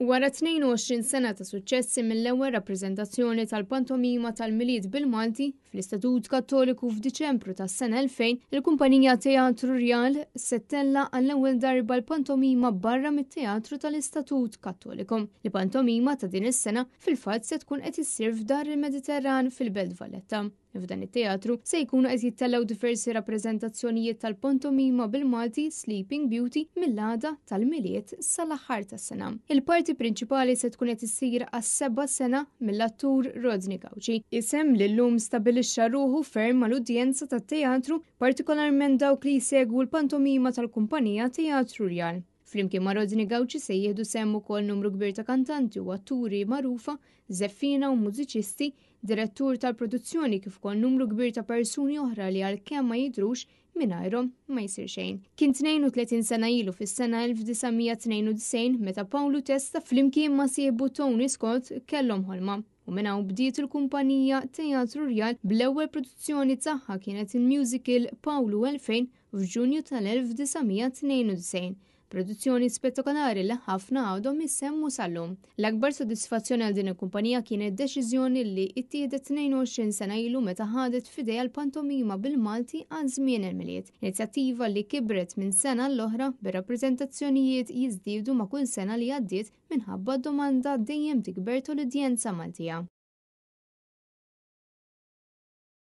Wara 22 sena ta' suċċessi mill-ewwel rappreżentazzjoni tal-pantomima tal-Milied bil-Malti fl-Istatut Kattoliku f'Diċembru tas-sena 2000, il-kumpanija Teatru Rjal settella għall-ewwel darba l-pantomima barra mit-Teatru tal-Istatut Kattoliku. Il-pantomima ta' din is-sena fil-fatt se tkun qed issir f'Dar il-Mediterran fil-Belt Valletta. F'dan it-teatru se jkunu qed jittellaw diversi rappreżentazzjonijiet tal-pantomima bil-Malti Sleeping Beauty mill-għada tal-Milied sal-aħħar tas-sena. Il-parti prinċipali se tkun qed issir għas-7 sena mill-attur Rodney Gauci. Isem li llum stabilixxa ruħu ferm mal-udjenza tat-teatru, partikolarment dawk li jsegwu l-pantomima tal-kumpanija Teatru Rjal. Flimkien ma' Rodney Gauci se jieħdu semm ukoll numru kbir ta' kantanti u atturi magħrufa, żeffina u mużiċisti, direttur tal-produzzjoni kif ukoll numru kbir ta' persuni oħra li għalkemm ma jidhrux mingħajrhom ma jsir xejn. Kien 32 sena ilu fis-sena 1992 meta Paolo Testa flimkien ma' sieħbu Tony Scott kellhom ħolma. U minn hawn bdiet il-kumpanija Teatru Rjal bl-ewwel produzzjoni tagħha kienet il-musical Paolo 2000 f'Ġunju tal-1992. Produzzjoni spettakolari li ħafna għadhom issemmu sal-lum. L-akbar sodisfazzjoni għal din il-kumpanija kienet deċiżjoni li ttieħdet 22 sena ilu meta ħadet f'idejha l-pantomima bil-Malti għal żmien il-Milied. Inizjattiva li kibret minn sena l-oħra bir-rappreżentazzjonijiet jiżdiedu ma' kull sena li għaddiet minħabba d-domanda dejjem tikber tal-udjenza Maltija.